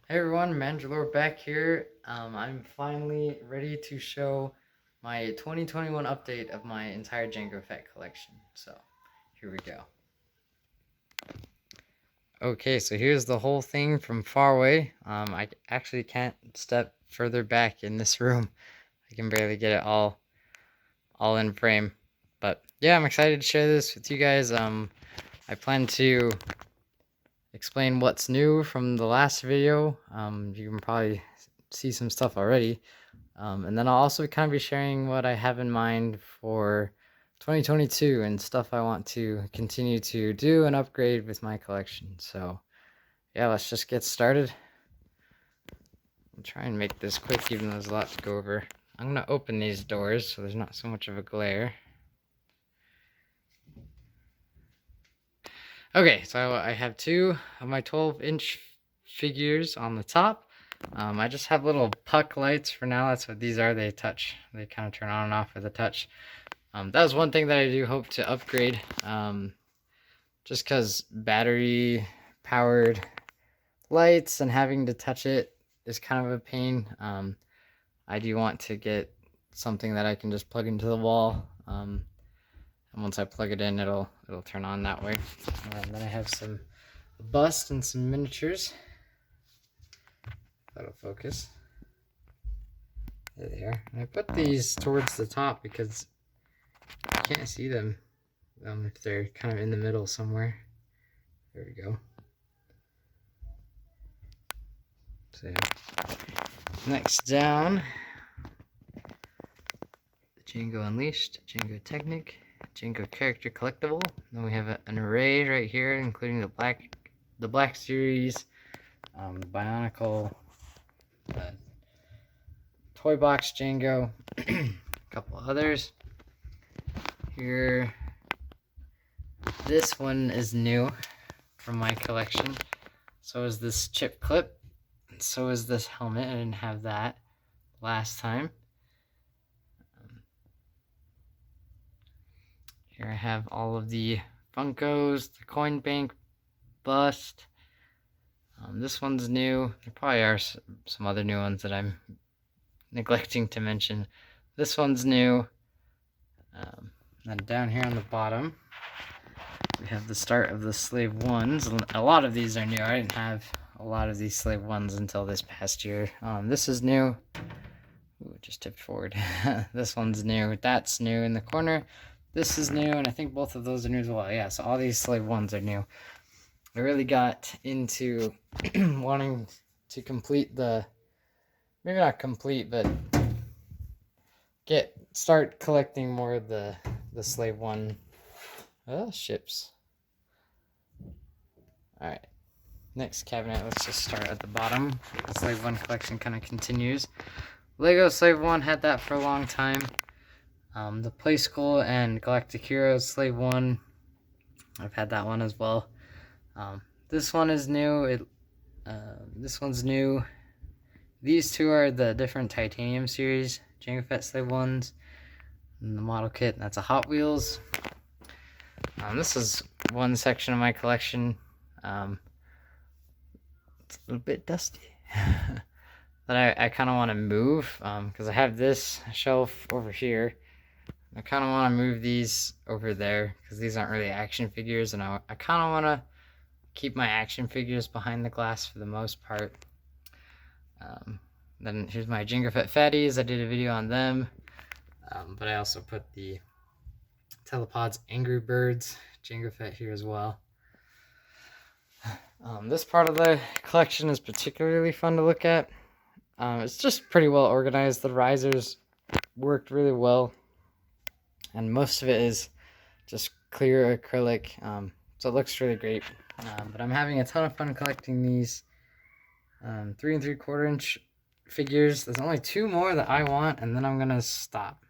Hey everyone, Mandalore back here. I'm finally ready to show my 2021 update of my entire Jango Fett collection. So, here we go. Okay, so here's the whole thing from far away. I actually can't step further back in this room. I can barely get it all in frame. But yeah, I'm excited to share this with you guys. I plan to explain what's new from the last video. You can probably see some stuff already. And then I'll also kind of be sharing what I have in mind for 2022 and stuff I want to continue to do and upgrade with my collection. So yeah, let's just get started. I'll try and make this quick even though there's a lot to go over. I'm going to open these doors so there's not so much of a glare. Okay, so I have two of my 12-inch figures on the top. I just have little puck lights for now. That's what these are. They touch. They kind of turn on and off with a touch. That was one thing that I do hope to upgrade. Just because battery powered lights and having to touch it is kind of a pain. I do want to get something that I can just plug into the wall. And once I plug it in, it'll turn on that way. Then I have some bust and some miniatures. That'll focus. There they are. And I put these towards the top because you can't see them if they're kind of in the middle somewhere. There we go. So yeah. Next down, the Jango Unleashed, Jango Technic, Jango Character Collectible. Then we have an array right here, including the Black Series, Bionicle, Toy Box Jango, a couple others. Here, this one is new from my collection. So is this chip clip. So is this helmet. I didn't have that last time. Here I have all of the Funkos, the Coin Bank bust. This one's new. There probably are some other new ones that I'm neglecting to mention. This one's new. Then down here on the bottom, we have the start of the Slave 1s. A lot of these are new. I didn't have a lot of these Slave 1s until this past year. This is new. Ooh, just tipped forward. This one's new. That's new in the corner. This is new, and I think both of those are new as well. Yeah, so all these Slave 1s are new. I really got into wanting to complete the, maybe not complete, but start collecting more of the Slave 1 ships. Alright, next cabinet, let's just start at the bottom. The Slave 1 collection kind of continues. Lego Slave 1 had that for a long time. The Play School and Galactic Heroes Slave 1, I've had that one as well. This one is new. This one's new. These two are the different Titanium series Jango Fett Slave 1s. And the model kit, that's a Hot Wheels. This is one section of my collection. It's a little bit dusty. That I kind of want to move because I have this shelf over here. I kind of want to move these over there because these aren't really action figures, and I kind of want to keep my action figures behind the glass for the most part. Then here's my Jango Fett fatties. I did a video on them, but I also put the Telepods Angry Birds Jango Fett here as well. This part of the collection is particularly fun to look at. It's just pretty well organized. The risers worked really well, and most of it is just clear acrylic, so it looks really great. But I'm having a ton of fun collecting these 3 3/4 inch figures. There's only 2 more that I want, and then I'm gonna stop.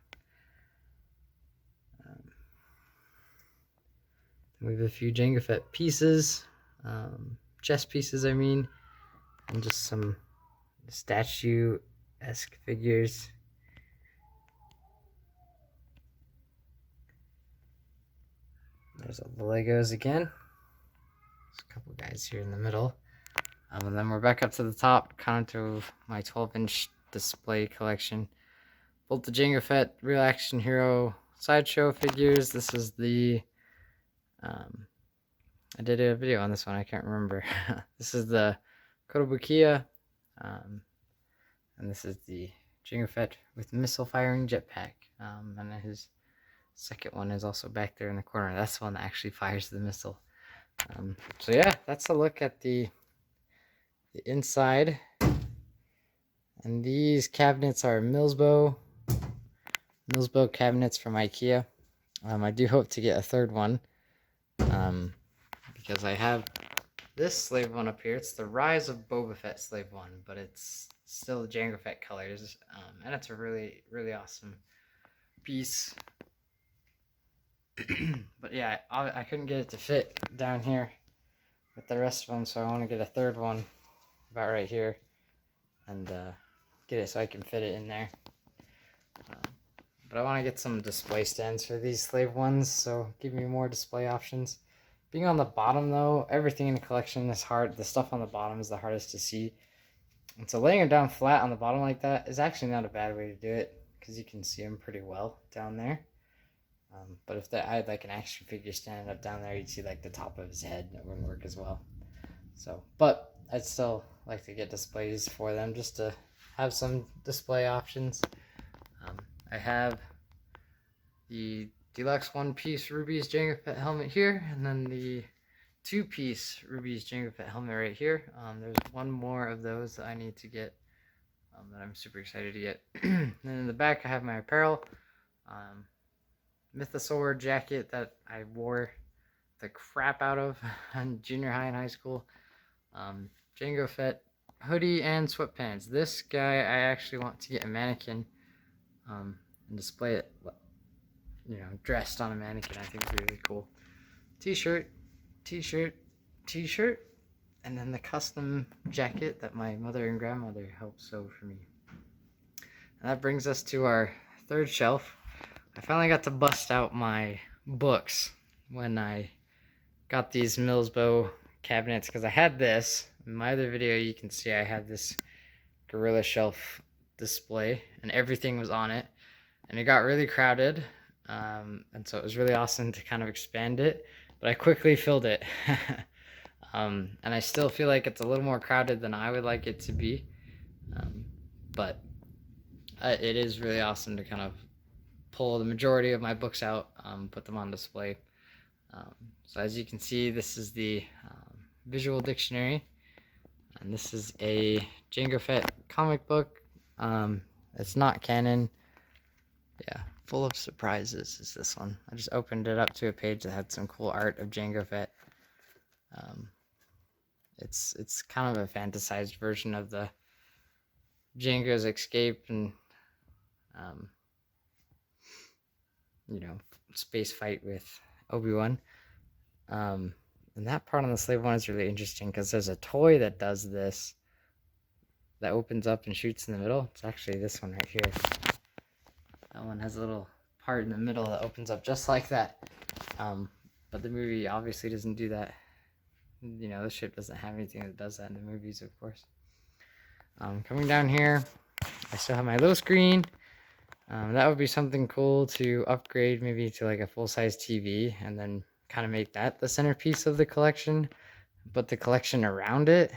We have a few Jango Fett pieces, chess pieces I mean, and just some statue-esque figures. There's all the Legos again. There's a couple guys here in the middle. And then we're back up to the top, kind of to my 12-inch display collection. Both the Jango Fett Real Action Hero Sideshow figures. This is the, I did a video on this one, I can't remember. This is the Kotobukiya, and this is the Jango Fett with missile firing jetpack. And then his second one is also back there in the corner. That's the one that actually fires the missile. So yeah, that's a look at the inside. And these cabinets are Millsbo cabinets from IKEA. I do hope to get a third one, because I have this slave one up here. It's the Rise of Boba Fett slave one, but it's still the Jango Fett colors, and it's a really, really awesome piece. But yeah, I couldn't get it to fit down here with the rest of them, so I want to get a third one about right here, and get it so I can fit it in there. But I want to get some display stands for these slave ones, so give me more display options. Being on the bottom though, everything in the collection is hard. The stuff on the bottom is the hardest to see. And so laying it down flat on the bottom like that is actually not a bad way to do it, because you can see them pretty well down there. But if I had like an action figure standing up down there, you'd see like the top of his head, and it wouldn't work as well. So, but I'd still like to get displays for them just to have some display options. I have the deluxe one-piece Ruby's Jango Fett helmet here, and then the two-piece Ruby's Jango Fett helmet right here. There's one more of those that I need to get, that I'm super excited to get. And then in the back I have my apparel. Mythosaur jacket that I wore the crap out of in junior high and high school. Jango Fett hoodie and sweatpants. This guy I actually want to get a mannequin, and display it, you know, dressed on a mannequin. I think it's really cool. T-shirt, and then the custom jacket that my mother and grandmother helped sew for me. And that brings us to our third shelf. I finally got to bust out my books when I got these Millsbo cabinets, because I had this. In my other video, you can see I had this gorilla shelf display, and everything was on it. And it got really crowded, and so it was really awesome to kind of expand it, but I quickly filled it. And I still feel like it's a little more crowded than I would like it to be, but it is really awesome to kind of pull the majority of my books out, put them on display. So as you can see, this is the visual dictionary, and this is a Jango Fett comic book. It's not canon. Yeah, full of surprises is this one. I just opened it up to a page that had some cool art of Jango Fett. It's kind of a fantasized version of the Jango's escape and you know, space fight with Obi-Wan. And that part on the slave one is really interesting, because there's a toy that does this, that opens up and shoots in the middle. It's actually this one right here. That one has a little part in the middle that opens up just like that. But the movie obviously doesn't do that. You know, this ship doesn't have anything that does that in the movies, of course. Coming down here, I still have my little screen. That would be something cool to upgrade maybe to like a full-size TV, and then kind of make that the centerpiece of the collection, but the collection around it.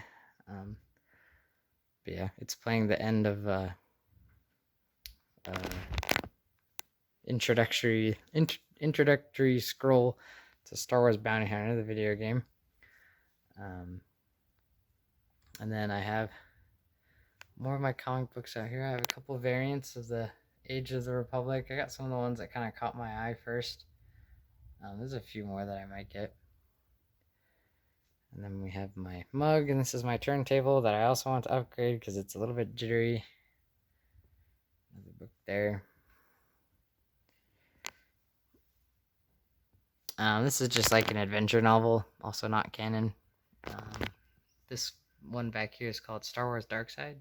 But yeah, it's playing the end of introductory scroll to Star Wars Bounty Hunter, the video game. And then I have more of my comic books out here. I have a couple variants of the Age of the Republic. I got some of the ones that kind of caught my eye first. There's a few more that I might get. And then we have my mug, and this is my turntable that I also want to upgrade because it's a little bit jittery. Another book there. This is just like an adventure novel, also not canon. This one back here is called Star Wars Dark Side,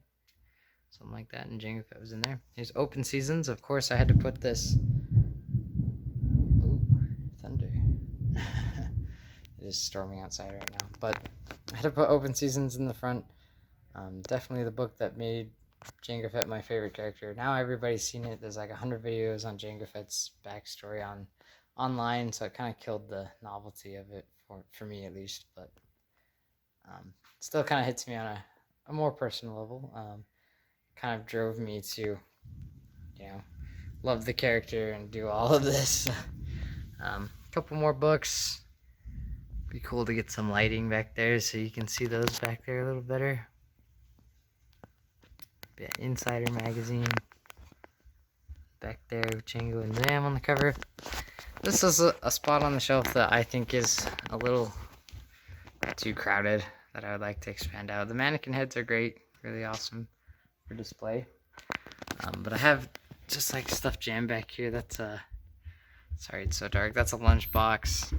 something like that, and Jango Fett was in there. Here's Open Seasons. Of course, I had to put this. Ooh, thunder! is storming outside right now. But I had to put open seasons in the front. Definitely the book that made Jango Fett my favorite character. Now everybody's seen it. There's like 100 videos on Jango Fett's backstory online, so it kind of killed the novelty of it for me at least. But still kind of hits me on a more personal level. Kind of drove me to, love the character and do all of this. Couple more books. Be cool to get some lighting back there so you can see those back there a little better. Yeah, Insider magazine back there with Jango and Zam on the cover. This is a spot on the shelf that I think is a little too crowded, that I would like to expand out. The mannequin heads are great, really awesome for display. But I have just like stuff jammed back here. That's sorry it's so dark. That's a lunchbox.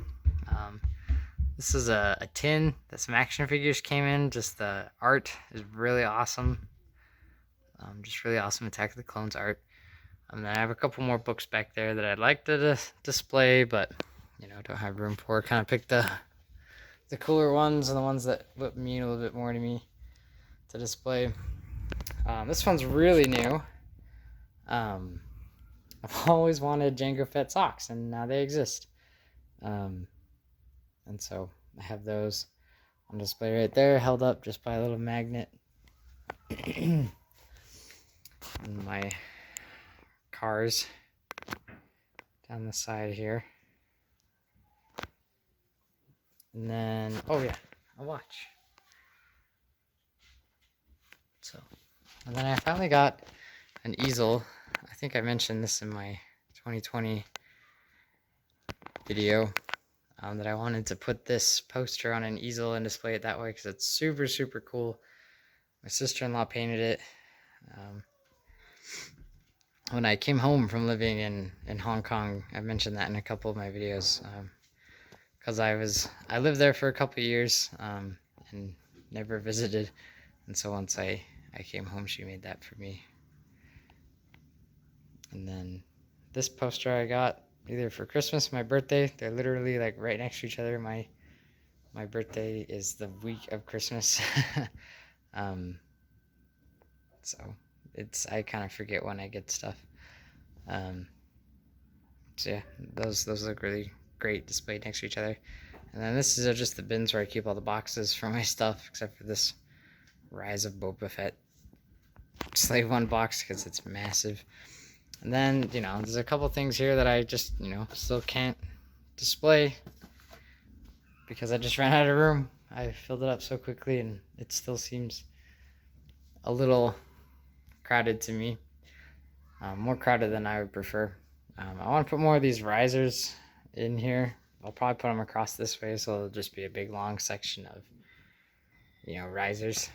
This is a tin that some action figures came in. Just the art is really awesome. Just really awesome Attack of the Clones art. And then I have a couple more books back there that I'd like to display, but don't have room for. Kind of pick the cooler ones and the ones that would mean a little bit more to me to display. This one's really new. I've always wanted Jango Fett socks, and now they exist. And so I have those on display right there, held up just by a little magnet. And my cars down the side here. And then, oh yeah, a watch. So, and then I finally got an easel. I think I mentioned this in my 2020 video, that I wanted to put this poster on an easel and display it that way because it's super, super cool. My sister-in-law painted it. When I came home from living in Hong Kong, I mentioned that in a couple of my videos, because I lived there for a couple of years and never visited, and so once I came home, she made that for me. And then this poster I got either for Christmas or my birthday. They're literally like right next to each other. My birthday is the week of Christmas. So I kind of forget when I get stuff. So yeah, those look really great displayed next to each other. And then this is just the bins where I keep all the boxes for my stuff, except for this Rise of Boba Fett Slave One box because it's massive. And then, there's a couple things here that I just, still can't display because I just ran out of room. I filled it up so quickly and it still seems a little crowded to me. More crowded than I would prefer. I want to put more of these risers in here. I'll probably put them across this way so it'll just be a big long section of, risers.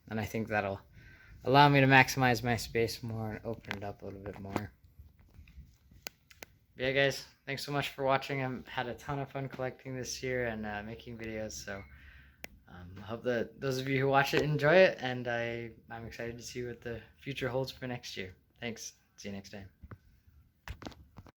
And I think that'll allow me to maximize my space more and open it up a little bit more. But yeah, guys, thanks so much for watching. I've had a ton of fun collecting this year and making videos, so I hope that those of you who watch it enjoy it, and I'm excited to see what the future holds for next year. Thanks. See you next time.